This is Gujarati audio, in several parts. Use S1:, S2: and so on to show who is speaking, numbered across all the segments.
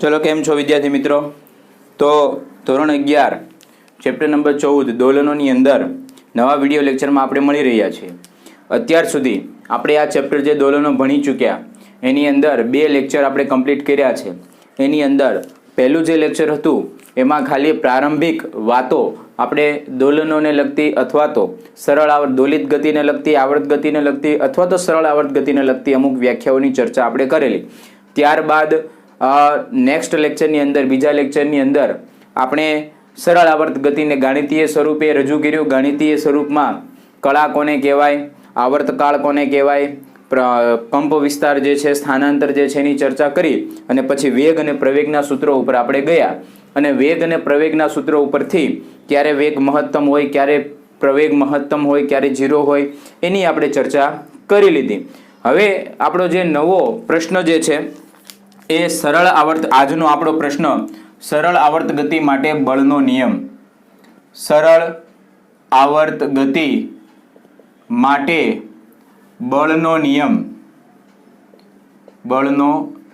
S1: चलो केम छो विद्यार्थी मित्रों। तो धोरण 11 चेप्टर नंबर 14 दोलनोनी अंदर नवा विडियो लेक्चर में आपणे मळी रह्या छीए। अत्यार सुधी आपणे आ चेप्टर जे दोलनो भणी चूक्या एनी अंदर 2 लेक्चर आपणे कम्प्लीट कर्या छे। एनी अंदर पहेलुं जे लेक्चर हतुं एमां खाली प्रारंभिक वातो आपणे दोलनोने लगती अथवा तो सरल आवर्त दोलित गतिने लगती आवर्त गतिने लगती अथवा तो सरल आवर्त गतिने लगती अमुक व्याख्याओनी चर्चा आपणे करेली। त्यारबाद नेक्स्ट लेक्चरनी अंदर बीजा लेक्चरनी अंदर आपणे सरल आवर्त गतिने गणितीय स्वरूपे रजू कर्युं। गणितीय स्वरूपमां कळा कोने कहेवाय, आवर्तकाळ कोने कहेवाय, कंप विस्तार जे छे, स्थानांतर जे छे एनी चर्चा करी अने पछी वेग अने प्रवेगना सूत्रो उपर आपणे गया अने वेग अने प्रवेगना सूत्रो उपरथी क्यारे वेग महत्तम होय, क्यारे प्रवेग महत्तम होय, क्यारे जीरो होय एनी आपणे चर्चा करी लीधी। हवे आपणो जे नवो प्रश्न जे छे ए सरल आवर्त आजनो आपणो प्रश्न सरल आवर्त गति माटे बळनो नियम। सरल आवर्त गति माटे बळनो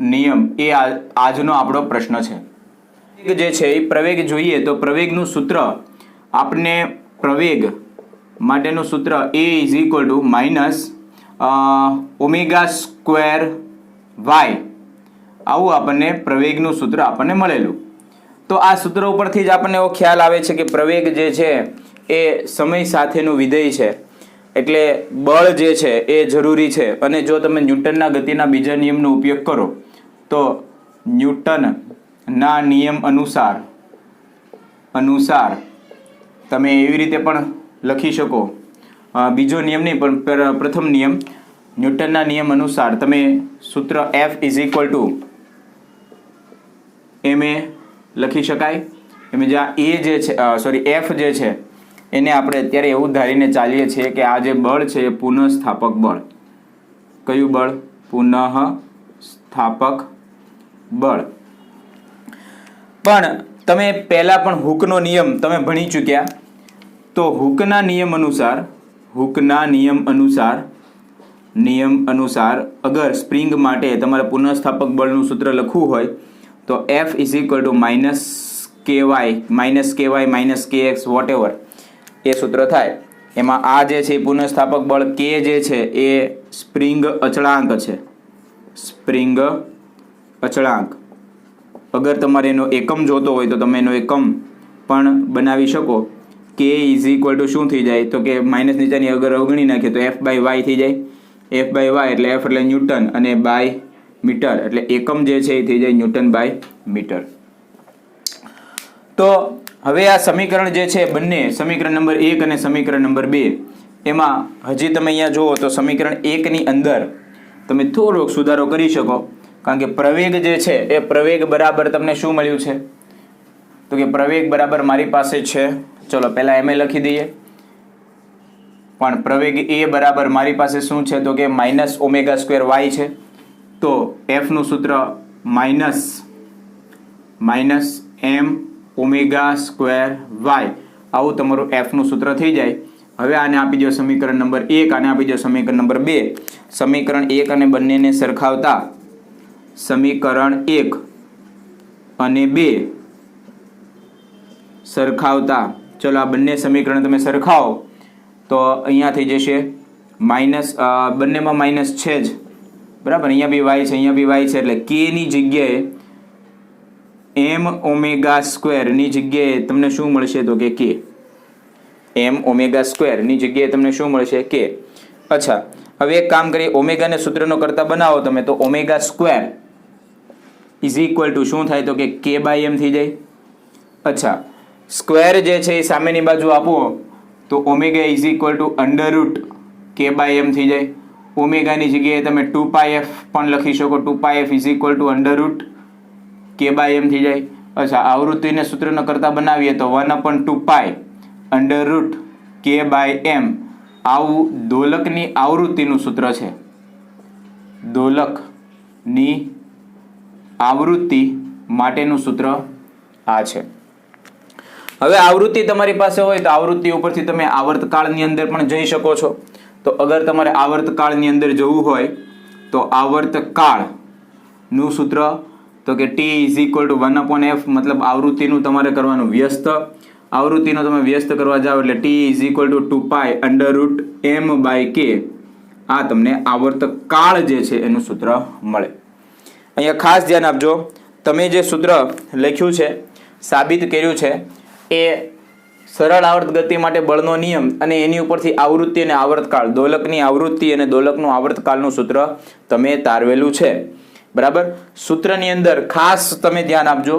S1: नियम ए आजनो आपणो प्रश्न छे। जे छे प्रवेग જોઈએ तो प्रवेगનું सूत्र आपने प्रवेग माटेનું सूत्र a = ઓમેગા સ્ક્વેર y આવું આપણને પ્રવેગનું સૂત્ર આપણને મળેલું। તો આ સૂત્ર ઉપરથી જ આપણને એવો ખ્યાલ આવે છે કે પ્રવેગ જે છે એ સમય સાથેનું વિધેય છે, એટલે બળ જે છે એ જરૂરી છે। અને જો તમે ન્યૂટનના ગતિના બીજા નિયમનો ઉપયોગ કરો તો ન્યૂટનના નિયમ અનુસાર તમે એવી રીતે પણ લખી શકો। બીજો નિયમ નહીં પણ પ્રથમ નિયમ ન્યૂટનના નિયમ અનુસાર તમે સૂત્ર F = ma લખી શકાય। એમ જ્યાં એ જે છે F જે છે એને આપણે અત્યારે એવું ધારીને ચાલીએ છીએ કે આ જે બળ છે એ પુનઃસ્થાપક બળ। કયું બળ? પુનઃસ્થાપક બળ। પણ તમે પહેલા પણ હુકનો નિયમ તમે ભણી ચૂક્યા। તો હુકના નિયમ અનુસાર અગર સ્પ્રિંગ માટે તમારે પુનઃસ્થાપક બળનું સૂત્ર લખવું હોય તો F = -ky - whatever એ સૂત્ર થાય। એમાં આ જે છે પુનઃસ્થાપક બળ k જે છે એ સ્પ્રિંગ અચળાંક છે। સ્પ્રિંગ અચળાંક અગર તમારે એનો એકમ જોતો હોય તો તમે એનો એકમ પણ બનાવી શકો। k = શું થઈ જાય તો કે માઇનસ નીચેની અગર અવગણી નાખીએ તો F/y થઈ જાય। F/y એટલે F એટલે ન્યૂટન અને બાય મીટર એટલે એકમ જે છે એ થઈ જાય ન્યૂટન બાય મીટર। તો હવે આ સમીકરણ જે છે બંને સમીકરણ નંબર 1 અને સમીકરણ નંબર 2 એમાં હજી તમે અહીંયા જુઓ તો સમીકરણ 1 ની અંદર તમે થોડોક સુધારો કરી શકો, કારણ કે પ્રવેગ જે છે એ પ્રવેગ બરાબર તમને શું મળ્યું છે તો કે પ્રવેગ બરાબર મારી પાસે છે, ચલો પહેલા એમ લખી દઈએ, પણ પ્રવેગ એ બરાબર મારી પાસે શું છે તો કે -ω² છે। તો F નું સૂત્ર -mω²y આવું તમારું F નું સૂત્ર થઈ જાય। હવે આને આપી દો સમીકરણ નંબર 1, આને આપી દો સમીકરણ નંબર 2। સમીકરણ 1 અને બંનેને સરખાવતા સમીકરણ 1 અને 2 સરખાવતા ચલો આ બંને સમીકરણ તમે સરખાવો તો અહીંયા થઈ જશે માઇનસ, બંનેમાં માઇનસ છે જ બરાબર, અહીંયા બી y છે અહીંયા બી y છે એટલે k ની જગ્યાએ mω² ની જગ્યાએ તમને શું મળશે તો કે k। mω² ની જગ્યાએ તમને શું મળશે k। અચ્છા હવે એક કામ કરીએ, ઓમેગાને સૂત્રનો કરતા બનાવો તમે તો ω² = શું થાય તો કે k/m થઈ જાય। અચ્છા સ્ક્વેર જે છે એ સામેની બાજુ આપો તો ω = √k/m થઈ જાય। ઓમેગાની જગ્યાએ તમે 2πf પણ લખી શકો, 2πf = √k/m થઈ જાય। અચ્છા આવૃત્તિને સૂત્રનો કરતા બનાવીએ તો 1/2π √k/m આવું દોલકની આવૃત્તિનું સૂત્ર છે। દોલકની આવૃત્તિ માટેનું સૂત્ર આ છે। હવે આવૃત્તિ તમારી પાસે હોય તો આવૃત્તિ ઉપરથી તમે આવર્તકાળની અંદર પણ જઈ શકો છો। તો અગર તમારે આવર્તકાળની અંદર જવું હોય તો આવર્તકાળનું સૂત્ર તો કે t is equal two 1/f, મતલબ આવૃત્તિનું તમારે કરવાનું વ્યસ્ત. આવૃત્તિનો તમે વ્યસ્ત કરવા જાઓ એટલે t is equal two 2π √m/k. આ તમને આવર્તકાળ જે છે એનું સૂત્ર મળે. અહીંયા ખાસ ધ્યાન આપજો, તમે જે સૂત્ર લખ્યું છે, સાબિત કર્યું છે, એ સરળ આવર્ત ગતિ માટે બળનો નિયમ અને એની ઉપરથી આવૃત્તિ અને આવર્તકાળ, દોલકની આવૃત્તિ અને દોલકનું આવર્તકાળનું સૂત્ર તમે તારવેલું છે. બરાબર. સૂત્રની અંદર ખાસ તમે ધ્યાન આપજો,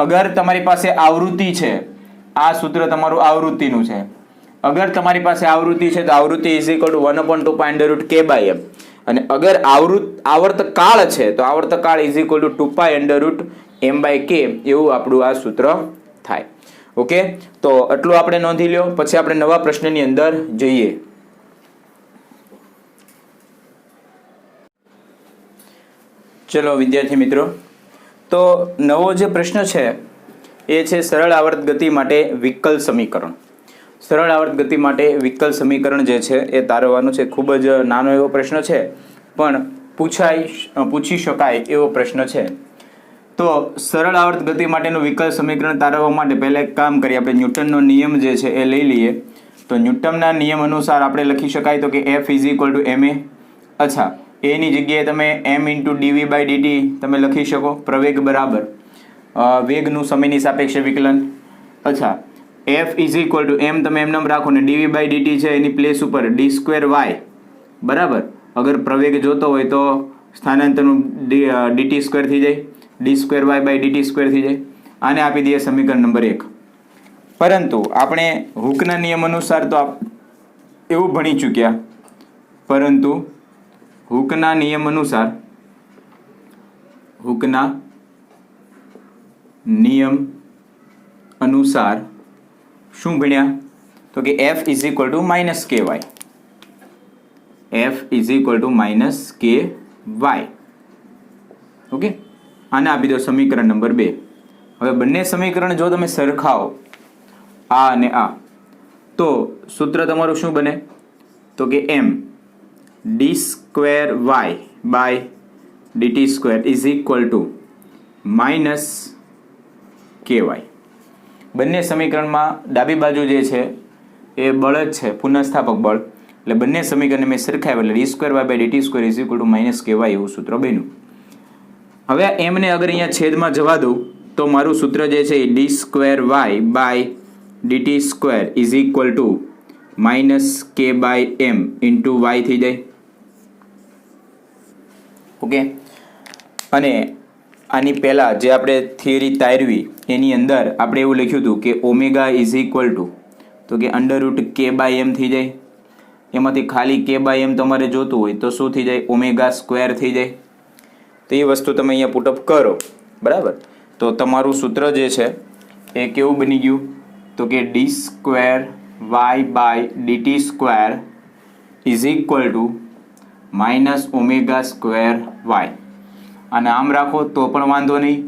S1: અગર તમારી પાસે આવૃત્તિ છે, આ સૂત્ર તમારું આવૃત્તિનું છે. અગર તમારી પાસે આવૃત્તિ છે તો આવૃત્તિ ઇઝ ઇક્વલ ટુ 1/2π√k/m, અને અગર આવર્તકાળ છે તો આવર્તકાળ ઇઝ ઇક્વલ ટુ 2π√m/k, એવું આપણું આ સૂત્ર થાય. ઓકે, તો આટલું આપણે નોંધી લ્યો. પછી આપણે નવા પ્રશ્નની અંદર જઈએ. ચલો વિદ્યાર્થી મિત્રો, તો નવો જે પ્રશ્ન છે એ છે સરળ આવર્ત ગતિ માટે વિકલ સમીકરણ. સરળ આવર્ત ગતિ માટે વિકલ સમીકરણ જે છે એ તારવવાનું છે. ખૂબ જ નાનો એવો પ્રશ્ન છે, પણ પૂછી શકાય એવો પ્રશ્ન છે. તો સરળ આવર્ત ગતિ માટેનું વિકલ સમીકરણ તારવવા માટે પહેલાં એક કામ કરીએ, આપણે ન્યૂટનનો નિયમ જે છે એ લઈ લઈએ. તો ન્યૂટનના નિયમ અનુસાર આપણે લખી શકાય તો કે F is equal two ma. અચ્છા, એની જગ્યાએ તમે m × dv/dt તમે લખી શકો. પ્રવેગ બરાબર વેગનું સમયની સાપેક્ષે વિકલન. અચ્છા, F is equal two m તમે એમ રાખો ને dv/dt છે એની પ્લેસ ઉપર d2y બરાબર. અગર પ્રવેગ જોતો હોય તો સ્થાનાંતરનું dt² થઈ જાય, d2y/dt² થઈ જાય. આને આપી દઈએ સમીકરણ નંબર 1. પરંતુ આપણે હુકના નિયમ અનુસાર તો એવું ભણી ચૂક્યા, પરંતુ હુકના નિયમ અનુસાર શું ભણ્યા તો કે F is equal two -ky. F is equal two -ky. Okay, આને આપી દો સમીકરણ નંબર 2. હવે બંને સમીકરણ જો તમે સરખાવો, આ અને આ, તો સૂત્ર તમારું શું બને તો કે m d2y/dt² is equal two -ky. બંને સમીકરણમાં ડાબી બાજુ જે છે એ બળ જ છે, પુનઃસ્થાપક બળ, એટલે બંને સમીકરણને મેં સરખાવ્યા એટલે d2y/dt² is equal two -ky એવું સૂત્ર બન્યું. હવે આ m ને અગર અહીંયા છેદમાં જવા દઉં તો મારું સૂત્ર જે છે એ d2y/dt² is equal two -k/m × y થઈ જાય. ઓકે, અને આની પહેલાં જે આપણે થિયરી તારવી એની અંદર આપણે એવું લખ્યું હતું કે ઓમેગા ઇઝ ઇક્વલ ટુ તો કે √k/m થઈ જાય. એમાંથી ખાલી k/m તમારે જોતું હોય તો શું થઈ જાય, ω² થઈ જાય. તો એ વસ્તુ તમે અહીંયા પુટઅપ કરો. બરાબર. તો તમારું સૂત્ર જે છે એ કેવું બની ગયું તો કે d2y/dt² is equal two -ω²y. અને આમ રાખો તો પણ વાંધો નહીં,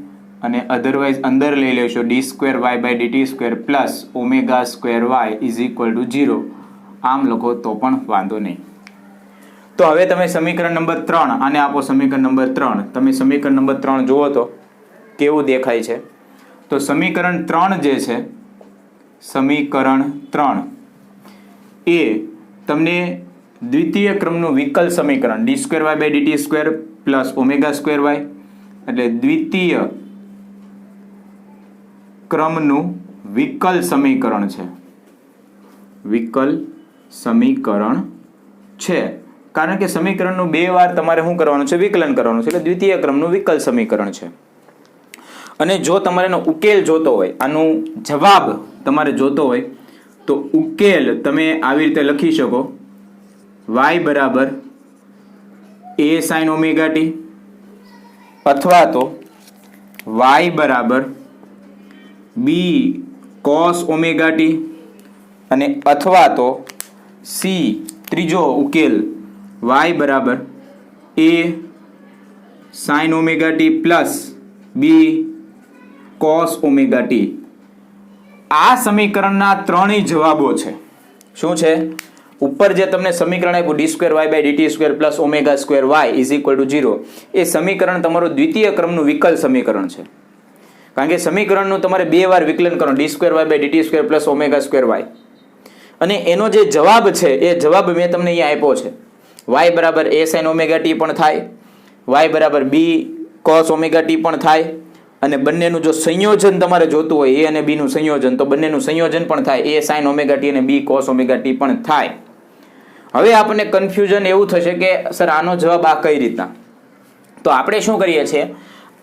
S1: અને અધરવાઇઝ અંદર લઈ લેશો d2y/dt² plus ω²y is equal to 0. આમ લખો તો પણ વાંધો નહીં. તો હવે તમે સમીકરણ નંબર 3 આને આપો. સમીકરણ નંબર 3 તમે સમીકરણ નંબર 3 જુઓ તો કેવું દેખાય છે. તો સમીકરણ 3 જે છે, સમીકરણ 3 એ તમને દ્વિતીય ક્રમનું વિકલ સમીકરણ d2y/dt² પ્લસ ω²y એટલે દ્વિતીય ક્રમનું વિકલ સમીકરણ છે. વિકલ સમીકરણ છે કારણ કે સમીકરણનું 2 વાર તમારે શું કરવાનું છે, વિકલન કરવાનું છે, એટલે દ્વિતીય ક્રમનું વિકલ સમીકરણ છે. અને જો તમારે એનો ઉકેલ જોતો હોય, આનું જવાબ તમારે જોતો હોય તો ઉકેલ તમે આવી રીતે લખી શકો, y બરાબર a sin ωt અથવા તો y બરાબર b cos ωt અને અથવા તો c ત્રીજો ઉકેલ y બરાબર a sin ωt plus b cos ωt. આ સમીકરણના ત્રણેય જવાબો છે. શું છે? ઉપર જે તમને સમીકરણ આપ્યું d2y/dt² plus ω² y is equal to 0, એ સમીકરણ તમારું દ્વિતીય ક્રમનું વિકલ સમીકરણ છે. કારણ કે સમીકરણનું તમારે 2 વાર વિકલન કરવાનું, d2y/dt² પ્લસ ω² y. અને એનો જે જવાબ છે એ જવાબ મેં તમને અહીંયા આપ્યો છે. y બરાબર a sin ωt પણ થાય, y બરાબર b cos ωt પણ થાય, અને બંનેનું જો સંયોજન તમારે જોતું હોય a અને b નું સંયોજન, તો બંનેનું સંયોજન પણ થાય, a sin ωt અને b cos ωt પણ થાય. હવે આપણને કન્ફ્યુઝન એવું થશે કે સર આનો જવાબ આ કઈ રીતના? તો આપણે શું કરીએ છીએ,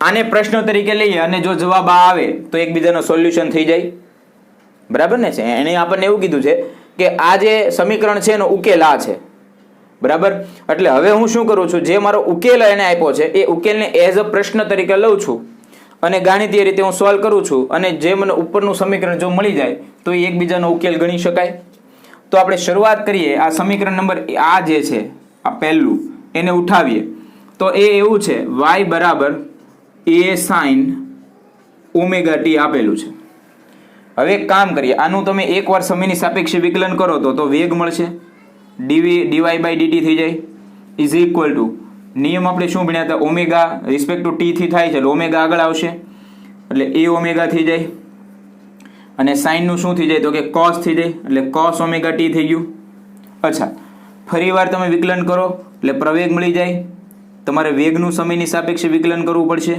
S1: આને પ્રશ્ન તરીકે લઈએ અને જો જવાબ આ આવે તો એકબીજાનો સોલ્યુશન થઈ જાય. બરાબર ને છે? એને આપણને એવું કીધું છે કે આ જે સમીકરણ છે એનો ઉકેલ આ છે. બરાબર? એટલે હવે હું શું કરું છું, જે મારો ઉકેલ એને આપ્યો છે એ ઉકેલને એઝ અ પ્રશ્ન તરીકે લઉં છું અને ગાણિતીય રીતે હું સોલ્વ કરું છું, અને જે મને ઉપરનું સમીકરણ જો મળી જાય તો એ એકબીજાનો ઉકેલ ગણી શકાય. તો આપણે શરૂઆત કરીએ. આ સમીકરણ નંબર આ જે છે આ પહેલું, એને ઉઠાવીએ તો એ એવું છે y બરાબર a sin ωt આપેલું છે. હવે એક કામ કરીએ, આનું તમે એકવાર સમયની સાપેક્ષે વિકલન કરો તો વેગ મળશે, dy/dt થઈ જાય ઇઝ ઇક્વલ ટુ, નિયમ આપણે શું ભણ્યા હતા, ઓમેગા રિસ્પેક્ટ ટુ t થી થાય છે એટલે ઓમેગા આગળ આવશે એટલે a ઓમેગા થઈ જાય, અને સાઇન નું શું થઈ જાય તો કે cos થઈ જાય એટલે cos ωt થઈ ગયું. અચ્છા, ફરીવાર તમે વિકલન કરો એટલે પ્રવેગ મળી જાય, તમારે વેગનું સમયની સાપેક્ષે વિકલન કરવું પડશે.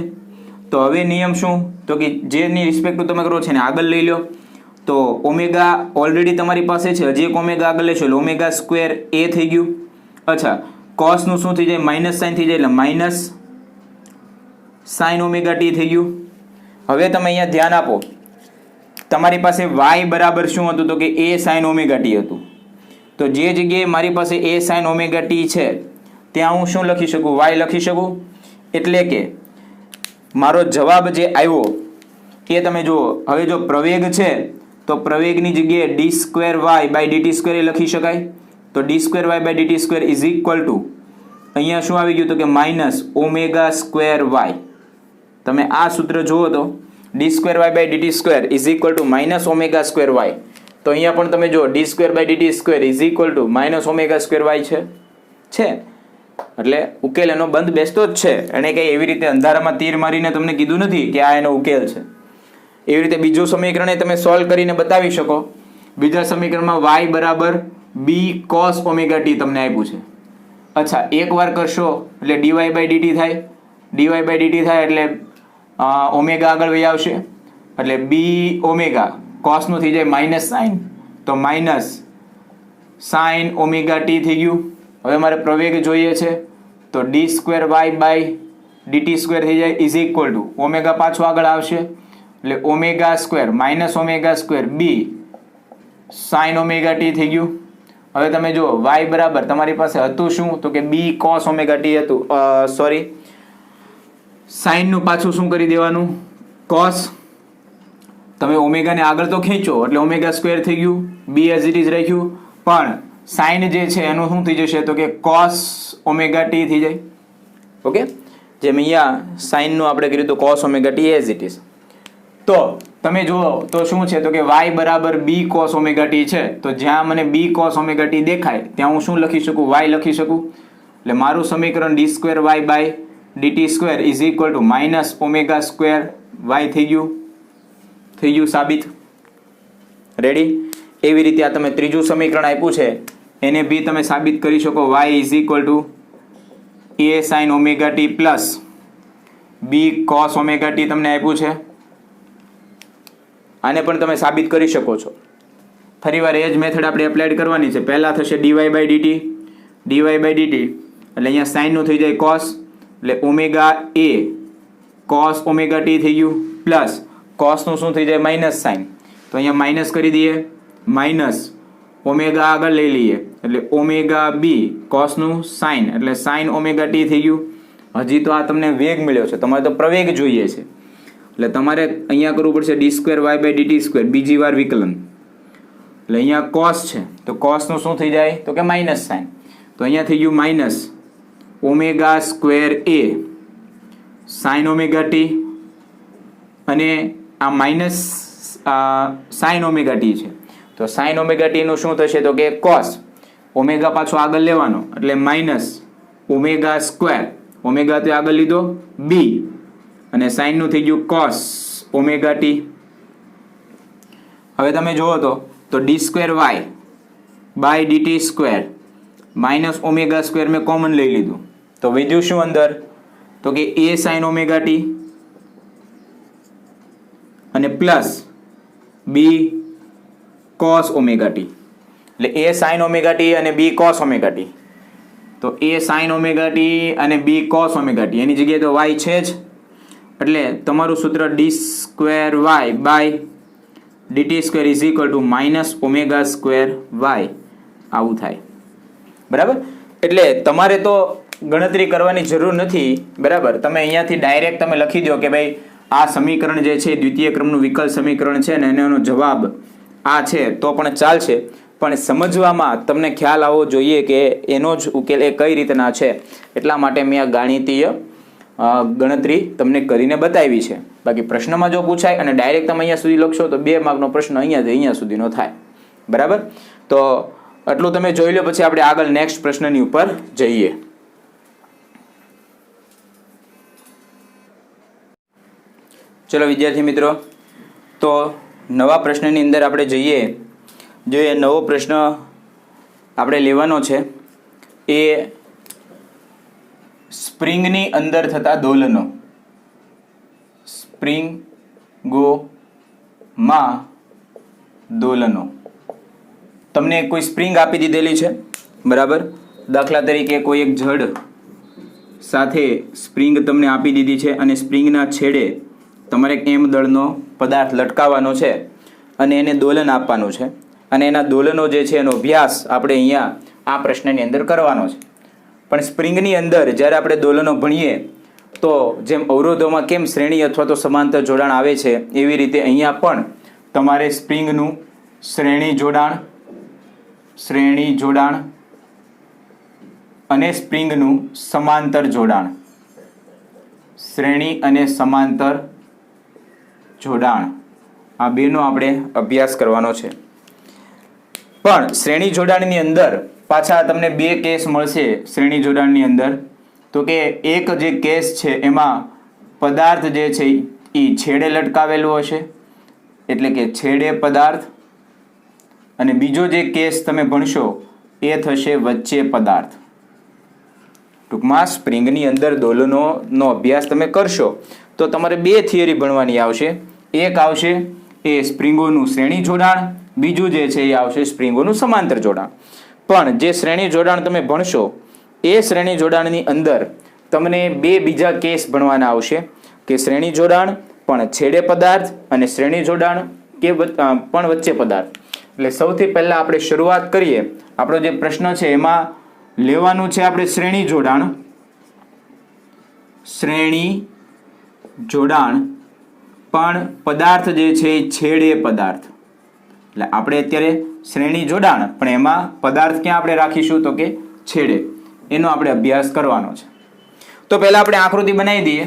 S1: તો હવે નિયમ શું તો કે જેની રિસ્પેક્ટ તમે કરો છે ને આગળ લઈ લો, તો ઓમેગા ઓલરેડી તમારી પાસે છે, હજી એક ઓમેગા આગળ લેશો એટલે ω² a થઈ ગયું. અચ્છા, cos નું શું થઈ જાય, માઇનસ સાઇન થઈ જાય એટલે માઇનસ સાઇન ωt થઈ ગયું. હવે તમે અહીંયા ધ્યાન આપો, તમારી પાસે y બરાબર શું હતું તો કે a sin ωt હતું. તો જે જગ્યાએ મારી પાસે a sin ωt છે ત્યાં હું શું લખી શકું, y લખી શકું. એટલે કે મારો જવાબ જે આવ્યો એ તમે જુઓ. હવે જો પ્રવેગ છે તો પ્રવેગની જગ્યાએ d2y/dt² લખી શકાય. તો d2y/dt² ઇઝ ઇક્વલ ટુ અહીંયા શું આવી ગયું તો કે માઇનસ ω²y. તમે આ સૂત્ર જુઓ તો d2y/dt² is equal to minus ω²y. તો અહીંયા પણ તમે જુઓ d2y/dt² is equal to minus ω²y છે. એટલે ઉકેલ એનો બંધ બેસતો જ છે. એને કઈ એવી રીતે અંધારામાં તીર મારીને તમને કીધું નથી કે આ એનો ઉકેલ છે. એવી રીતે બીજું સમીકરણ તમે સોલ્વ કરીને બતાવી શકો. બીજા સમીકરણમાં y બરાબર b cos ωt તમને આપ્યું છે. અચ્છા, એક વાર કરશો એટલે dy/dt થાય, dy/dt થાય એટલે ઓમેગા આગળ વહી આવશે એટલે b ઓમેગા cos નું થઈ જાય માઇનસ સાઇન, તો માઇનસ સાઇન ωt થઈ ગયું. હવે મારે પ્રવેગ જોઈએ છે તો d2y/dt² થઈ જાય ઇઝ ઇક્વલ ટુ ઓમેગા પાછું આગળ આવશે એટલે ω² માઇનસ ω² b સાઇન ωt થઈ ગયું. હવે તમે જુઓ y બરાબર તમારી પાસે હતું શું તો કે b cos ωt હતું, સોરી સાઇન નું પાછું શું કરી દેવાનું cos. તમે ઓમેગાને આગળ તો ખેંચો એટલે ω² થઈ ગયું, b એઝ ઇટ ઇઝ રાખ્યું, પણ સાઇન જે છે એનું શું થઈ જશે તો કે cos ωt થઈ જાય. ઓકે, જેમ અહીંયા સાઇનનું આપણે કર્યું તો cos ωt as it is. તો તમે જુઓ તો શું છે તો કે y બરાબર b cos ωt છે. તો જ્યાં મને b cos ωt દેખાય ત્યાં હું શું લખી શકું, y લખી શકું. એટલે મારું સમીકરણ d2y/dt² is equal to minus ω²y થઈ ગયું સાબિત. રેડી? એવી રીતે આ તમે ત્રીજું સમીકરણ આપ્યું છે એને બી તમે સાબિત કરી શકો. y is equal two a sin ωt plus b cos ωt તમને આપ્યું છે. આને પણ તમે સાબિત કરી શકો છો. ફરીવાર એ જ મેથડ આપણે એપ્લાઇડ કરવાની છે. પહેલાં થશે dy/dt એટલે અહીંયા સાઇનનું થઈ જાય cos એટલે ઓમેગા a cos ωt થઈ ગયું પ્લસ cosનું શું થઈ જાય માઇનસ સાઇન. તો અહીંયા માઇનસ કરી દઈએ, માઇનસ ઓમેગા આગળ લઈ લઈએ એટલે ઓમેગા બી કોસનું સાઇન એટલે સાઇન ωt થઈ ગયું. હજી તો આ તમને વેગ મળ્યો છે, તમારે તો પ્રવેગ જોઈએ છે એટલે તમારે અહીંયા કરવું પડશે d2y/dt², બીજી વાર વિકલન. એટલે અહીંયા કોસ છે તો કોસનું શું થઈ જાય તો કે માઇનસ સાઇન. તો અહીંયા થઈ ગયું માઇનસ ω² a સાઇન ωt અને આ માઇનસ સાઇન ωt છે. તો સાઇન ωt નું શું થશે તો કે cos. ઓમેગા પાછો આગળ લેવાનો એટલે માઇનસ ઓમેગા સ્ક્વેર, ઓમેગા તો આગળ લીધો બી અને સાઇનનું થઈ ગયું કોસ ઓમેગા ટી. હવે તમે જુઓ તો d square y by dt square minus omega square મેં કોમન લઈ લીધું તો વધ્યું શું અંદર તો કે એ સાઇન ઓમેગા ટી અને plus B cos omega t, એટલે એ સાઇન ઓમેગા ટી અને બી કોસ ઓમેગા ટી. તો એ સાઇન ઓમેગા ટી અને બી કોસ ઓમેગા ટી એની જગ્યાએ તો વાય છે જ, એટલે તમારું સૂત્ર d square y by dt square is equal to minus omega square y આવું થાય. બરાબર, એટલે તમારે તો ગણતરી કરવાની જરૂર નથી. બરાબર, તમે અહીંયાથી ડાયરેક્ટ તમે લખી દો કે ભાઈ આ સમીકરણ જે છે દ્વિતીય ક્રમનું વિકલ સમીકરણ છે ને એનો જવાબ આ છે તો પણ ચાલશે, પણ સમજવામાં તમને ખ્યાલ આવવો જોઈએ કે એનો જ ઉકેલ એ કઈ રીતના છે. એટલા માટે મેં આ ગાણિતીય ગણતરી તમને કરીને બતાવી છે. બાકી પ્રશ્નમાં જો પૂછાય અને ડાયરેક્ટ તમે અહીંયા સુધી લખશો તો 2 માર્કનો પ્રશ્ન અહીંયાથી અહીંયા સુધીનો થાય. બરાબર, તો આટલું તમે જોઈ લો, પછી આપણે આગળ નેક્સ્ટ પ્રશ્નની ઉપર જઈએ. ચલો વિદ્યાર્થી મિત્રો, તો નવા પ્રશ્નની અંદર આપણે જઈએ. જો એ નવો પ્રશ્ન આપણે લેવાનો છે એ સ્પ્રિંગની અંદર થતા દોલનો. સ્પ્રિંગોમાં દોલનો. તમને કોઈ સ્પ્રિંગ આપી દીધેલી છે. બરાબર, દાખલા તરીકે કોઈ એક જડ સાથે સ્પ્રિંગ તમને આપી દીધી છે અને સ્પ્રિંગના છેડે તમારે એમ દળનો પદાર્થ લટકાવવાનો છે અને એને દોલન આપવાનું છે અને એના દોલનો જે છે એનો અભ્યાસ આપણે અહીંયા આ પ્રશ્નની અંદર કરવાનો છે. પણ સ્પ્રિંગની અંદર જ્યારે આપણે દોલનો ભણીએ તો જેમ અવરોધોમાં કેમ શ્રેણી અથવા તો સમાંતર જોડાણ આવે છે એવી રીતે અહીંયા પણ તમારે સ્પ્રિંગનું શ્રેણી જોડાણ અને સ્પ્રિંગનું સમાંતર જોડાણ, શ્રેણી અને સમાંતર જોડાણ આ બેનો આપણે અભ્યાસ કરવાનો છે. પણ શ્રેણી જોડાણની અંદર પાછા તમને 2 કેસ મળશે. શ્રેણી જોડાણની અંદર તો કે એક જે કેસ છે એમાં પદાર્થ જે છે એ છેડે લટકાવેલું હશે એટલે કે છેડે પદાર્થ, અને બીજો જે કેસ તમે ભણશો એ થશે વચ્ચે પદાર્થ. ટૂંકમાં સ્પ્રિંગની અંદર દોલનોનો અભ્યાસ તમે કરશો તો તમારે 2 થિયરી ભણવાની આવશે. એક આવશે એ સ્પ્રિંગોનું શ્રેણી જોડાણ, બીજું જે છે એ આવશે સ્પ્રિંગોનું સમાંતર જોડાણ. પણ જે શ્રેણી જોડાણ તમે ભણશો એ શ્રેણી જોડાણની અંદર તમને 2 બીજા કેસ ભણવાના આવશે કે શ્રેણી જોડાણ પણ છેડે પદાર્થ અને શ્રેણી જોડાણ કે પણ વચ્ચે પદાર્થ. એટલે સૌથી પહેલાં આપણે શરૂઆત કરીએ. આપણો જે પ્રશ્ન છે એમાં લેવાનું છે આપણે શ્રેણી જોડાણ પણ પદાર્થ જે છે એ છેડે પદાર્થ. એટલે આપણે અત્યારે શ્રેણી જોડાણ પણ એમાં પદાર્થ ક્યાં આપણે રાખીશું તો કે છેડે, એનો આપણે અભ્યાસ કરવાનો છે. તો પહેલાં આપણે આકૃતિ બનાવી દઈએ.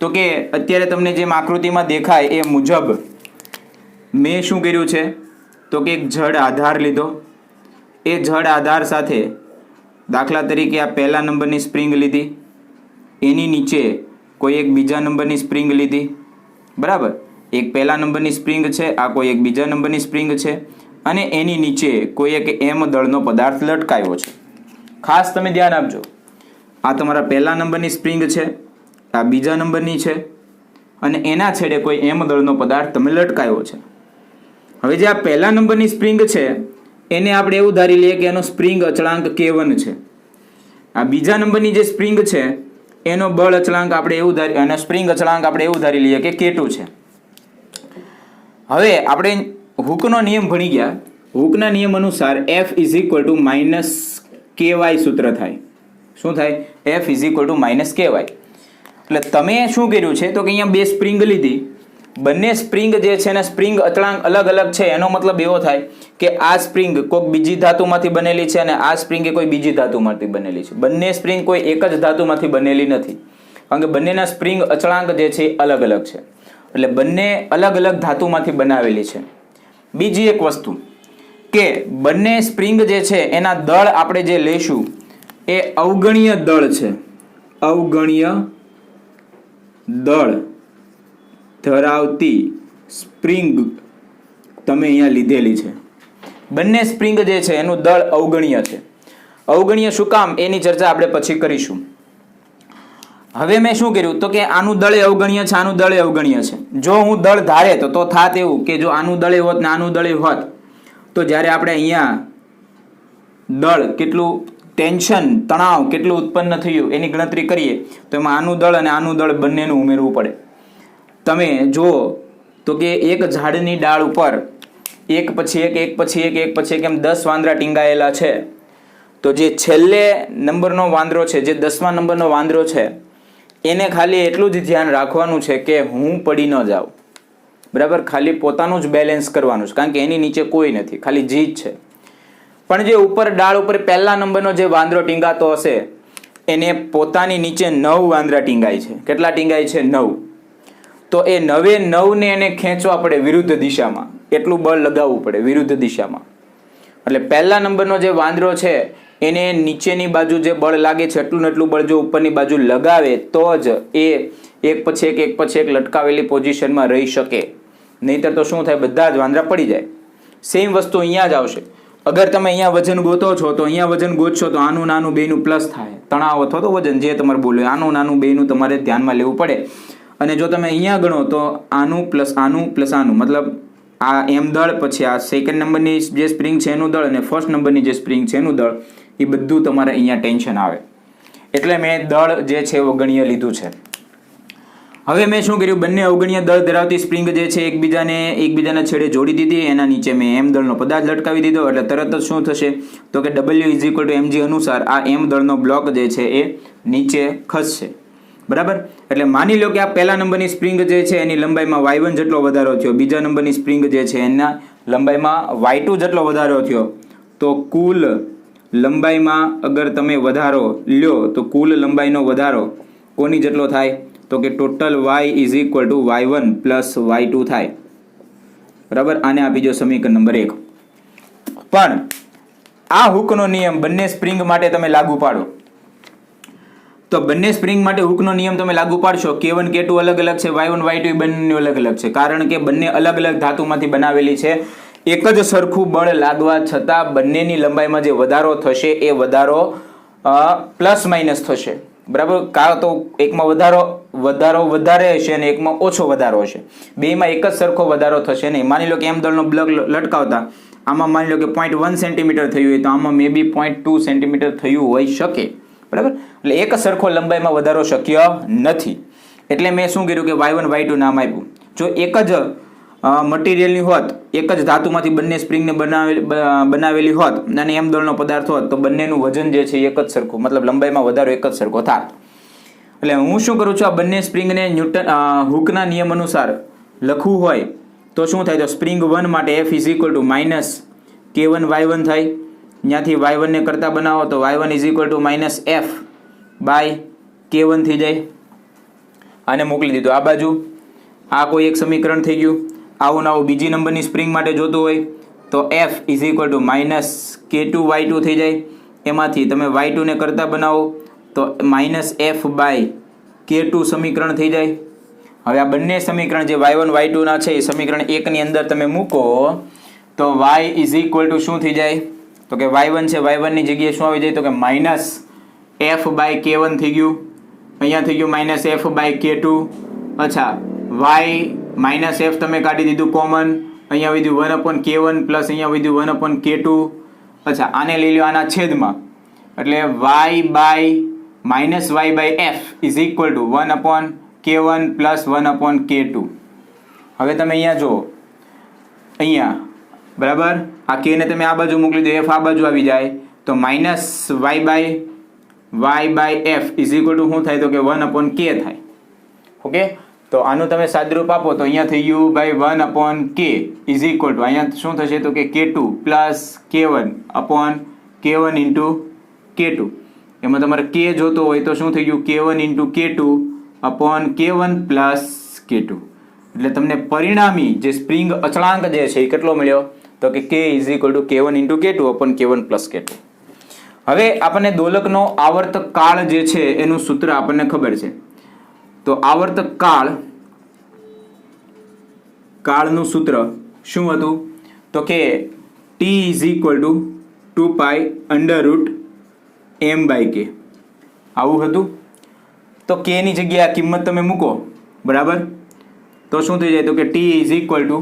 S1: તો કે અત્યારે તમને જેમ આકૃતિમાં દેખાય એ મુજબ મેં શું કર્યું છે તો કે એક જડ આધાર લીધો. એ જડ આધાર સાથે દાખલા તરીકે આ પહેલા નંબરની સ્પ્રિંગ લીધી, એની નીચે કોઈ એક બીજા નંબરની સ્પ્રિંગ લીધી. બરાબર, એક પહેલા નંબરની સ્પ્રિંગ છે, આ કોઈ એક બીજા નંબરની સ્પ્રિંગ છે અને એની નીચે કોઈ એક એમ દળનો પદાર્થ લટકાવ્યો છે. ખાસ તમે ધ્યાન આપજો, આ તમારા પહેલા નંબરની સ્પ્રિંગ છે, આ બીજા નંબરની છે અને એના છેડે કોઈ એમ દળનો પદાર્થ તમે લટકાવ્યો છે. હવે જે આ પહેલા નંબરની સ્પ્રિંગ છે એને આપણે એવું ધારી લઈએ કે એનો સ્પ્રિંગ અચળાંક K1 છે. આ બીજા નંબરની જે સ્પ્રિંગ છે એનો બળ અચળાંક આપણે એવું અને સ્પ્રિંગ અચળાંક આપણે એવું ધારી લઈએ કે K2 છે. હવે આપણે હૂકનો નિયમ ભણી ગયા. હૂકના નિયમ અનુસાર F = -KY સૂત્ર થાય. શું થાય? F = -KY. એટલે તમે શું કર્યું છે તો કે અહીંયા 2 સ્પ્રિંગ લીધી. બંને સ્પ્રિંગ જે છે ને સ્પ્રિંગ અચળાંક અલગ અલગ છે. એનો મતલબ એવો થાય કે આ સ્પ્રિંગ કોઈક બીજી ધાતુમાંથી બનેલી છે અને આ સ્પ્રિંગ એ કોઈ બીજી ધાતુમાંથી બનેલી છે. બંને સ્પ્રિંગ કોઈ એક જ ધાતુમાંથી બનેલી નથી, કારણ કે બંનેના સ્પ્રિંગ અચળાંક જે છે અલગ અલગ છે. એટલે બંને અલગ અલગ ધાતુમાંથી બનાવેલી છે. બીજી એક વસ્તુ કે બંને સ્પ્રિંગ જે છે એના દળ આપણે જે લઈશું એ અવગણીય દળ છે, અવગણીય દળ ધરાવતી સ્પ્રિંગ તમે અહીંયા લીધેલી છે. બંને સ્પ્રિંગ જે છે એનું દળ અવગણીય છે. અવગણીય શું કામ એની ચર્ચા આપણે પછી કરીશું. હવે મેં શું કર્યું તો કે આનું દળ અવગણીય છે, આનું દળ અવગણીય છે. જો હું દળ ધારે તો થાત એવું કે જો આનું દળ હોત ને આનું દળ હોત તો જ્યારે આપણે અહીંયા દળ કેટલું ટેન્શન તણાવ કેટલું ઉત્પન્ન થયું એની ગણતરી કરીએ તો એમાં આનું દળ અને આનું દળ બંનેનું ઉમેરવું પડે. તમે જુઓ તો કે એક ઝાડની ડાળ ઉપર એક પછી એક પછી એક એમ 10 વાંદરા ટીંગાયેલા છે. તો જે છેલ્લે નંબરનો વાંદરો છે, જે 10મા નંબરનો વાંદરો છે, એને ખાલી એટલું જ ધ્યાન રાખવાનું છે કે હું પડી ન જાઉં. બરાબર, ખાલી પોતાનું જ બેલેન્સ કરવાનું છે, કારણ કે એની નીચે કોઈ નથી, ખાલી જીત છે. પણ જે ઉપર ડાળ ઉપર પહેલા નંબરનો જે વાંદરો ટીંગાતો હશે એને પોતાની નીચે 9 વાંદરા ટીંગાય છે. કેટલા ટીંગાય છે? 9. તો એ 9 ને એને ખેંચવા પડે વિરુદ્ધ દિશામાં, એટલું બળ લગાવવું પડે વિરુદ્ધ દિશામાં. એટલે પહેલા નંબરનો જે વાંદરો છે એને નીચેની બાજુ જે બળ લાગે છે એટલું ને એટલું બળ જો ઉપરની બાજુ લગાવે તો જ એ એક પછી એક લટકાવેલી પોઝિશનમાં રહી શકે. નહીતર તો શું થાય, બધા જ વાંદરા પડી જાય. સેમ વસ્તુ અહીંયા જ આવશે. અગર તમે અહીંયા વજન ગોતો છો તો અહીંયા વજન ગોતશો તો આનું નાનું બેનું પ્લસ થાય, તણાવ અથવા તો વજન જે તમારે બોલ્યું આનું નાનું બેનું તમારે ધ્યાનમાં લેવું પડે. અને જો તમે અહીંયા ગણો તો આનું પ્લસ આનું મતલબ આ એમ દળ, પછી આ સેકન્ડ નંબરની જે સ્પ્રિંગ છે એનું દળ અને ફર્સ્ટ નંબરની જે સ્પ્રિંગ છે એનું દળ, એ બધું તમારે અહીંયા ટેન્શન આવે. એટલે મેં દળ જે છે અવગણીય લીધું છે. હવે મેં શું કર્યું, બંને અવગણીય દળ ધરાવતી સ્પ્રિંગ જે છે એકબીજાના છેડે જોડી દીધી. એના નીચે મેં એમ દળનો પદાર્થ લટકાવી દીધો. એટલે તરત જ શું થશે તો કે W = mg અનુસાર આ એમ દળનો બ્લોક જે છે એ નીચે ખસશે. બરાબર, એટલે માની લો કે આ પહેલા નંબરની સ્પ્રિંગ જે છે એની લંબાઈમાં y1 જેટલો વધારો થયો, બીજા નંબરની સ્પ્રિંગ જે છે એના લંબાઈમાં y2 જેટલો વધારો થયો. તો કુલ લંબાઈમાં અગર તમે વધારો લ્યો તો કુલ લંબાઈનો વધારો કોની જેટલો થાય તો કે ટોટલ y = y1 + y2 થાય. બરાબર, આને આપી દો સમીકરણ નંબર 1. પણ આ હૂકનો નિયમ બંને સ્પ્રિંગ માટે તમે લાગુ પાડો તો બંને સ્પ્રિંગ માટે હૂકનો નિયમ તમે લાગુ પાડશો. K1 K2 અલગ અલગ છે, y1 y2 બંને અલગ અલગ છે, કારણ કે બંને અલગ અલગ ધાતુમાંથી બનાવેલી છે. એક જ સરખું બળ લાગવા છતાં બંનેની લંબાઈમાં જે વધારો થશે એ વધારો પ્લસ માઇનસ થશે. બરાબર, કાં તો એકમાં વધારો વધારે હશે અને એકમાં ઓછો વધારો હશે. બેમાં એક જ સરખો વધારો થશે નહીં. માની લો કે એમ દળનો બ્લોક લટકાવતા આમાં માની લો કે 0.1 સેન્ટીમીટર થયું હોય તો આમાં મે બી 0.2 સેન્ટીમીટર થયું હોઈ શકે. બરાબર, એટલે એક સરખો લંબાઈમાં વધારો શક્ય નથી. એટલે મેં શું કર્યું કે y1 y2 નામ આપ્યું. જો એક જ મટીરિયલની હોત, એક જ ધાતુમાંથી બંને સ્પ્રિંગને બનાવેલી હોત અને એમ દળનો પદાર્થ હોત તો બંનેનું વજન જે છે એક જ સરખું, મતલબ લંબાઈમાં વધારો એક જ સરખો થાત. એટલે હું શું કરું છું, આ બંને સ્પ્રિંગને ન્યૂટન હૂકના નિયમ અનુસાર લખવું હોય તો શું થાય, તો સ્પ્રિંગ 1 માટે F = -K1 y1 થાય. ત્યાંથી y1 ને કરતા બનાવો તો y1 = -F/K1 થઈ જાય. આને મોકલી દીધું આ બાજુ. આ કોઈ એક સમીકરણ થઈ ગયું. આવું આવું બીજી નંબરની સ્પ્રિંગ માટે જોતું હોય તો F = -K2 y2 થઈ જાય. એમાંથી તમે y2 ને કરતા બનાવો તો -F/K2 સમીકરણ થઈ જાય. હવે આ બંને સમીકરણ જે y1 y2 ના છે એ સમીકરણ 1 ની અંદર તમે મૂકો તો y = શું થઈ જાય તો કે y1 છે, y1 ની જગ્યાએ શું આવી જાય તો કે -F/K1 થઈ ગયું. અહીંયા થઈ ગયું -F/K2. અચ્છા, y -F તમે કાઢી દીધું કોમન. અહીંયા વધ્યું 1/K1 પ્લસ અહીંયા વધ્યું 1/K2. અચ્છા, આને લઈ લો આના છેદમાં, એટલે y/F = 1/K1 પ્લસ 1/K2. હવે તમે અહીંયા જુઓ, અહીંયા બરાબર આ k ને તમે આ બાજુ મોકલી દો, f આ બાજુ આવી જાય તો -y/F શું થાય તો કે 1/K થાય. ઓકે, તો આનું તમે સાદરૂપ આપો તો અહીંયા થઈ ગયું ભાઈ 1/K અહીંયા શું થશે તો કે K2 પ્લસ K1/K1 × K2. એમાં તમારે K જોતો હોય તો શું થઈ ગયું K1 × K2/K1 પ્લસ K2. એટલે તમને પરિણામી જે સ્પ્રિંગ અચળાંક જે છે એ કેટલો મળ્યો તો કે K is equal two K1 into K2 upon K1 plus K2. હવે આપણને દોલકનો આવર્તક કાળ જે છે એનું સૂત્ર આપણને ખબર છે. તો આવર્તક કાળનું સૂત્ર શું હતું? તો કે T is equal to 2 under root m by K. આવું હતું. તો K ની જગ્યાએ આ કિંમત તમે મૂકો, બરાબર, તો શું થઈ જાય? તો કે T ઇઝ ઇક્વલ ટુ,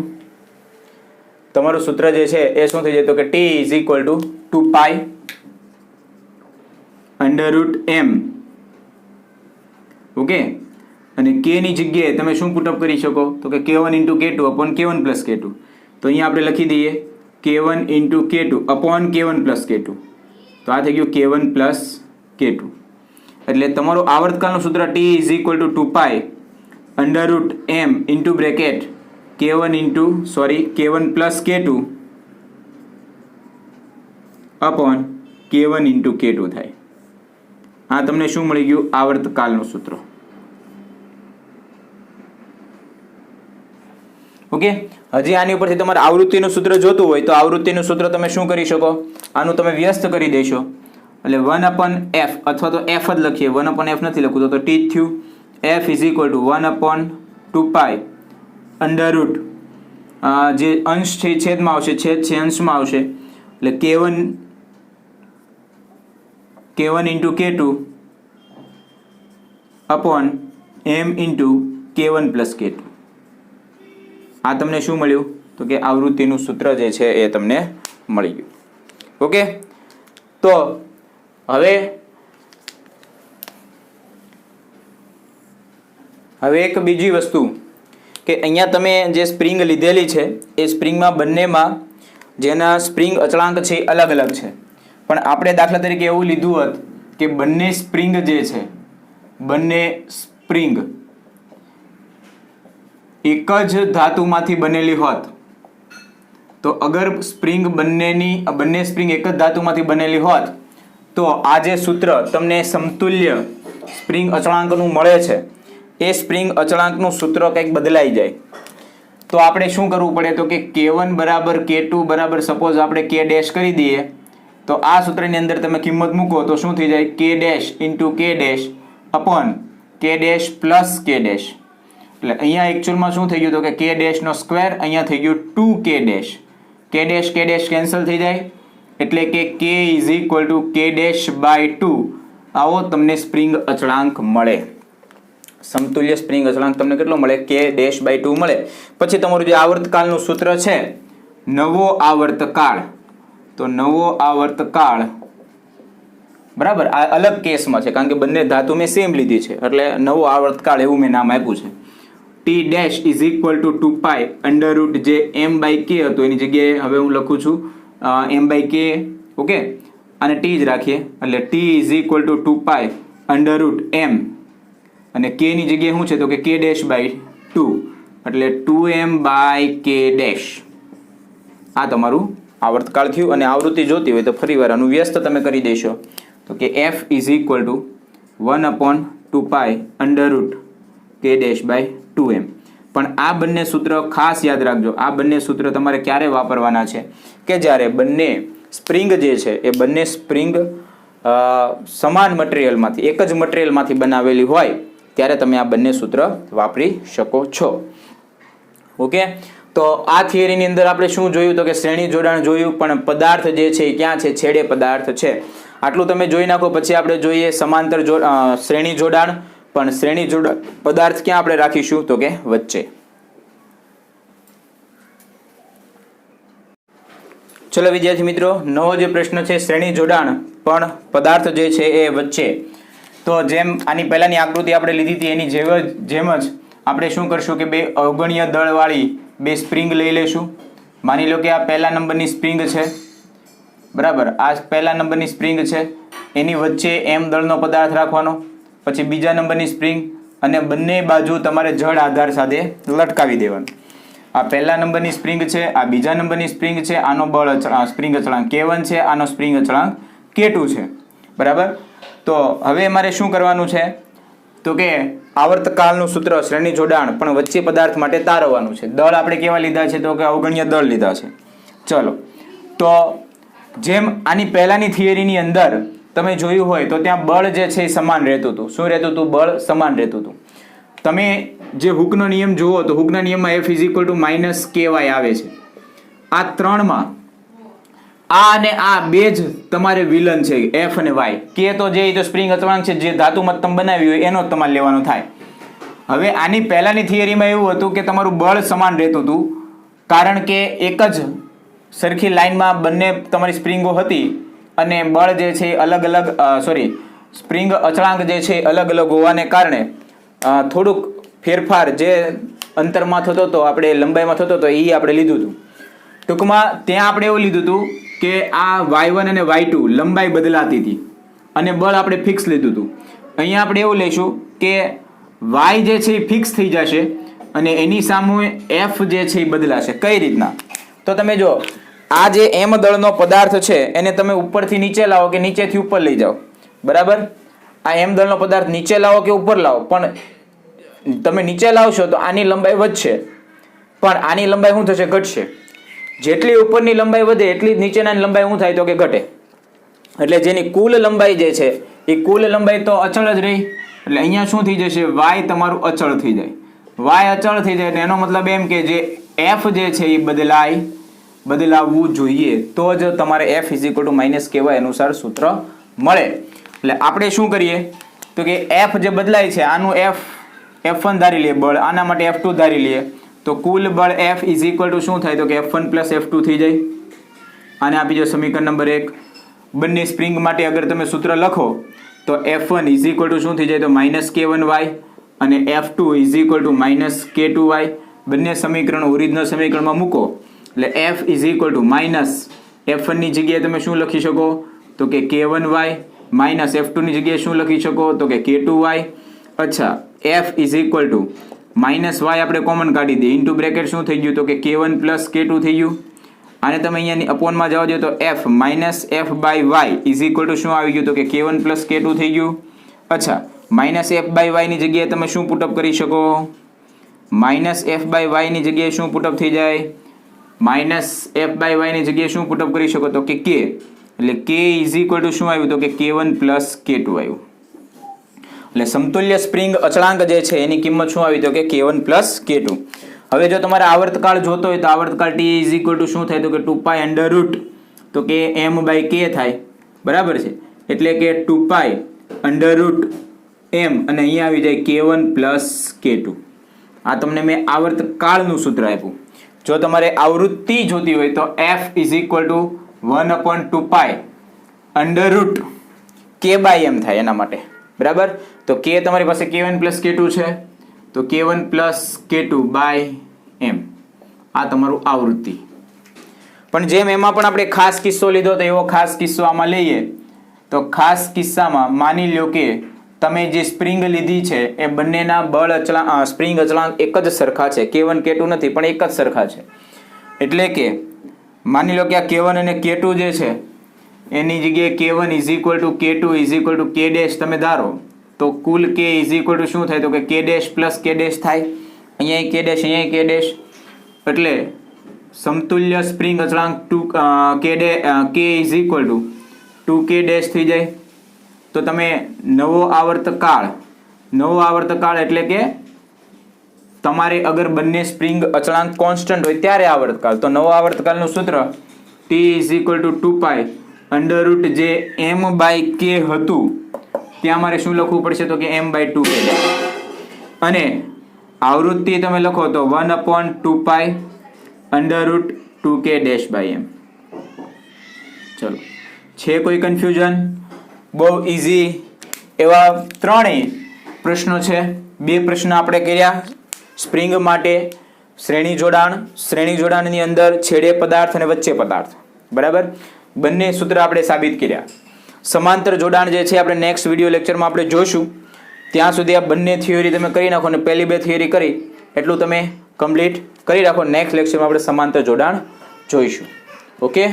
S1: તમારું સૂત્ર જે છે એ શું થઈ જાય? તો કે T is equal to 2 under root m. Okay, અને K ની જગ્યાએ તમે શું પુટઅપ કરી શકો? તો કે K1 into K2 upon K1 plus K2. તો અહીંયા આપણે લખી દઈએ K1 into K2 upon K1 plus K2. તો આ થઈ ગયું K1 પ્લસ K2. એટલે તમારું આવર્તકાળનું સૂત્ર T is equal to 2 under root m into bracket K1 plus K2 upon K1 into K2 થાય. આ તમને શું મળી ગયું? આવર્તકાળનું સૂત્ર. ઓકે, હજી આની ઉપરથી તમારે આવૃત્તિનું સૂત્ર જોતું હોય તો આવૃત્તિનું સૂત્ર તમે શું કરી શકો? આનું તમે વ્યસ્ત કરી દેશો એટલે 1/f અથવા તો f જ લખીએ, 1/f નથી લખવું તો t થયું. f is equal to 1/2 under route જે અંશ છે છેદમાં આવશે, છેદ છે અંશમાં આવશે, એટલે K1 into K2 upon m into K1 plus K2. આ તમને શું મળ્યું? તો કે આવૃત્તિનું સૂત્ર જે છે એ તમને મળી ગયું. ઓકે, તો હવે એક બીજી વસ્તુ કે અહીંયા તમે જે સ્પ્રિંગ લીધેલી છે એ સ્પ્રિંગમાં બંનેમાં જેના સ્પ્રિંગ અચળાંક છે એ અલગ અલગ છે. પણ આપણે દાખલા તરીકે એવું લીધું હોત કે બંને સ્પ્રિંગ જે છે, બંને સ્પ્રિંગ એક જ ધાતુમાંથી બનેલી હોત, તો અગર બંને સ્પ્રિંગ એક જ ધાતુમાંથી બનેલી હોત તો આ જે સૂત્ર તમને સમતુલ્ય સ્પ્રિંગ અચળાંકનું મળે છે એ સ્પ્રિંગ અચળાંકનું સૂત્ર કંઈક બદલાઈ જાય. તો આપણે શું કરવું પડે? તો કે K1 બરાબર K2 બરાબર સપોઝ આપણે K ડેશ કરી દઈએ. તો આ સૂત્રની અંદર તમે કિંમત મૂકો તો શું થઈ જાય? K dash into K dash upon K dash plus K dash. એટલે અહીંયા એકચ્યુઅલમાં શું થઈ ગયું? તો કે K ડેશનો સ્ક્વેર, અહીંયા થઈ ગયું 2K dash. K dash cancel થઈ જાય એટલે કે K is equal to K dash by 2. આવો તમને સ્પ્રિંગ અચળાંક મળે. સમતુલ્ય સ્પ્રિંગ અચળાંક તમને કેટલો મળે? K ડેશ બાય 2 મળે. પછી તમારું જે આવર્તકાળનું સૂત્ર છે, નવો આવર્તકાળ, તો નવો આવર્તકાળ, બરાબર, આ અલગ કેસમાં છે કારણ કે બંને ધાતુ મેં સેમ લીધી છે એટલે નવો આવર્તકાળ એવું મેં નામ આપ્યું છે. T dash is equal to 2 under route જે m બાય K હતું એની જગ્યાએ હવે હું લખું છું m બાય K. ઓકે, અને T જ રાખીએ એટલે T is equal to 2 under root m અને K ની જગ્યાએ શું છે? તો કે K ડેશ બાય 2 એટલે 2m બાય K ડેશ. આ તમારું આવર્તકાળ થયું. અને આવૃત્તિ જોતી હોય તો ફરી વાર આનું વ્યસ્ત તમે કરી દેશો તો કે f is equal to 1/2 under root K dash by 2m. પણ આ બંને સૂત્ર ખાસ યાદ રાખજો, આ બંને સૂત્ર તમારે ક્યારે વાપરવાના છે? કે જ્યારે બંને સ્પ્રિંગ જે છે એ બંને સ્પ્રિંગ સમાન મટીરિયલમાંથી, એક જ મટીરિયલમાંથી બનાવેલી હોય ત્યારે તમે આ બંને સૂત્ર વાપરી શકો છો. ઓકે, તો આ થિયરીની અંદર આપણે શું જોયું? તો કે શ્રેણી જોડાણ જોયું, પણ પદાર્થ જે છે એ ક્યાં છે? છેડે પદાર્થ છે. આટલું તમે જોઈ નાખો. પછી આપણે જોઈએ સમાંતર શ્રેણી જોડાણ. પણ શ્રેણી જોડાણ પદાર્થ ક્યાં આપણે રાખીશું? તો કે વચ્ચે. ચલો વિદ્યાર્થી મિત્રો, નવો જે પ્રશ્ન છે શ્રેણી જોડાણ પણ પદાર્થ જે છે એ વચ્ચે. તો જેમ આની પહેલાની આકૃતિ આપણે લીધી હતી એની જેમ જ આપણે શું કરશું કે બે અવગણ્ય દળવાળી બે સ્પ્રિંગ લઈ લેશું. માની લો કે આ પહેલા નંબરની સ્પ્રિંગ છે, બરાબર, આ પહેલા નંબરની સ્પ્રિંગ છે, એની વચ્ચે m દળનો પદાર્થ રાખવાનો. પછી બીજા નંબરની સ્પ્રિંગ અને બંને બાજુ તમારે જળ આધાર સાથે લટકાવી દેવાનું. આ પહેલા નંબરની સ્પ્રિંગ છે, આ બીજા નંબરની સ્પ્રિંગ છે, આનો બળ સ્પ્રિંગ અચળાંક K1 છે, આનો સ્પ્રિંગ અચળાંક K2 છે, બરાબર. તો હવે મારે શું કરવાનું છે? તો કે આવર્તકાળનું સૂત્ર શ્રેણી જોડાણ પણ વચ્ચે પદાર્થ માટે તારવવાનું છે. દળ આપણે કેવા લીધા છે? તો કે અવગણ્ય દળ લીધા છે. ચલો, તો જેમ આની પહેલાની થિયરીની અંદર તમે જોયું હોય તો ત્યાં બળ જે છે એ સમાન રહેતું હતું. શું રહેતું હતું? બળ સમાન રહેતું હતું. તમે જે હૂકનો નિયમ જુઓ તો હૂકના નિયમમાં F = -ky આવે છે. આ ત્રણમાં આ અને આ બે જ તમારે વિલન છે, F અને Y. કે તો જે તો સ્પ્રિંગ અચળાંક છે, જે ધાતુમાં તમે બનાવી હોય એનો જ તમારે લેવાનો થાય. હવે આની પહેલાની થિયરીમાં એવું હતું કે તમારું બળ સમાન રહેતું હતું, કારણ કે એક જ સરખી લાઈનમાં બંને તમારી સ્પ્રિંગો હતી અને બળ જે છે અલગ અલગ સ્પ્રિંગ અચળાંક જે છે અલગ અલગ હોવાને કારણે થોડુંક ફેરફાર જે અંતરમાં થતો હતો, આપણે લંબાઈમાં થતો હતો, એ આપણે લીધું હતું. ટૂંકમાં ત્યાં આપણે એવું લીધું હતું કે આ y1 અને y2 લંબાઈ બદલાતી હતી અને બળ આપણે ફિક્સ લીધું હતું. અહીંયા આપણે એવું લઈશું કે y જે છે એ ફિક્સ થઈ જશે અને એની સામે f જે છે એ બદલાશે. કઈ રીતના? તો તમે જો આ જે m દળનો પદાર્થ છે એને તમે ઉપરથી નીચે લાવો કે નીચેથી ઉપર લઈ જાઓ, બરાબર? આ m દળનો પદાર્થ નીચે લાવો કે ઉપર લાવો, પણ તમે નીચે લાવશો તો આની લંબાઈ વધશે, પણ આની લંબાઈ શું થશે? ઘટશે. જેટલી ઉપરની લંબાઈ વધે એટલી જ નીચેનાની લંબાઈ શું થાય? તો કે ઘટે. એટલે જેની કુલ લંબાઈ જે છે એ કુલ લંબાઈ તો અચળ જ રહી. એટલે અહીંયા શું થઈ જશે? y તમારું અચળ થઈ જાય. y અચળ થઈ જાય એનો મતલબ એમ કે જે f જે છે એ બદલાવવું જોઈએ, તો જ તમારે F = -ky અનુસાર સૂત્ર મળે. એટલે આપણે શું કરીએ તો કે f જે બદલાય છે આનું F1 ધારી લઈએ બળ, આના માટે F2 ધારી લઈએ, તો કુલ બળ F = શું થાય? તો કે F1 + F2 થઈ જાય. આને આપી દો સમીકરણ નંબર 1. બંને સ્પ્રિંગ માટે અગર તમે સૂત્ર લખો તો F1 = શું થઈ જાય? તો -k1y અને F2 = -k2y. બંને સમીકરણ ઓરિજિનલ સમીકરણમાં મૂકો એટલે F = F1 ની જગ્યાએ તમે શું લખી શકો? તો કે k1y માઇનસ F2 ની જગ્યાએ શું લખી શકો? તો કે k2y. અચ્છા, F = -y આપણે કોમન કાઢી દઈએ, ઇન્ટુ બ્રેકેટ શું થઈ ગયું? તો કે k1 + k2 થઈ ગયું. આને તમે અહીંયાની અપોનમાં જાઓ છો તો F - F/y શું આવી ગયું? તો કે k1 + k2 થઈ ગયું. અચ્છા, -F/y ની જગ્યાએ તમે શું પુટઅપ કરી શકો? -F/y ની જગ્યાએ શું પુટઅપ થઈ જાય? -F/y ની જગ્યાએ શું પુટઅપ કરી શકો? તો કે k. એટલે k શું આવ્યું? તો કે k1 + k2 આવ્યું. એટલે સમતુલ્ય સ્પ્રિંગ અચળાંક જે છે એની કિંમત શું આવી? તો કે k1 + k2. હવે જો તમારે આવર્તકાળ જોતો હોય તો આવર્તકાળ t શું થાય? તો કે 2π √ તો કે m/k થાય, બરાબર છે? એટલે કે 2π √ m અને અહીંયા આવી જાય k1 + k2. આ તમને મેં આવર્તકાળનું સૂત્ર આપ્યું. જો તમારે આવૃત્તિ જોતી હોય તો F = 1/2π √ k/m થાય એના માટે, બરાબર? તો k તમારી પાસે k1 + k2 છે, તો k1 + k2/m આ તમારું આવૃત્તિ. પણ જેમ એમાં પણ આપણે ખાસ કિસ્સો લીધો તો એવો ખાસ કિસ્સો આમાં લઈએ તો ખાસ કિસ્સામાં માની લો કે તમે જે સ્પ્રિંગ લીધી છે એ બંનેના બળ સ્પ્રિંગ અચળાંક એક જ સરખા છે, k1 k2 નથી પણ એક જ સરખા છે. એટલે કે માની લો કે આ k1 અને k2 જે છે એની જગ્યાએ k1 = k2 k' તમે ધારો તો કુલ k શું થાય? તો કે k' + k' થાય. અહીંયા k', અહીંયા k'. એટલે સમતુલ્ય સ્પ્રિંગ અચળાંક k = 2k' થઈ જાય. તો તમે નવો આવર્તકાળ એટલે કે તમારે અગર બંને સ્પ્રિંગ અચળાંક કોન્સ્ટન્ટ હોય ત્યારે આવર્તકાળ, તો નવો આવર્તકાળનું સૂત્ર t = 2π √ જે m/k હતું ત્યાં મારે શું લખવું પડશે? તો કે m/2k. અને આવૃત્તિ તમે લખો તો 1/2π √ 2k'/m. ચલો, છે કોઈ કન્ફ્યુઝન? બહુ ઇઝી એવા ત્રણેય પ્રશ્નો છે. 2 પ્રશ્ન આપણે કર્યા સ્પ્રિંગ માટે. શ્રેણી જોડાણની અંદર છેડે પદાર્થ અને વચ્ચે પદાર્થ, બરાબર? બંને સૂત્ર આપણે સાબિત કર્યા. સમાંતર જોડાણ જે છે આપણે નેક્સ્ટ વિડીયો લેક્ચરમાં આપણે જોઈશું. ત્યાં સુધી આ બંને થિયરી તમે કરી નાખો અને પહેલી 2 થિયરી કરી એટલું તમે કમ્પ્લીટ કરી રાખો. નેક્સ્ટ લેક્ચરમાં આપણે સમાંતર જોડાણ જોઈશું. ઓકે.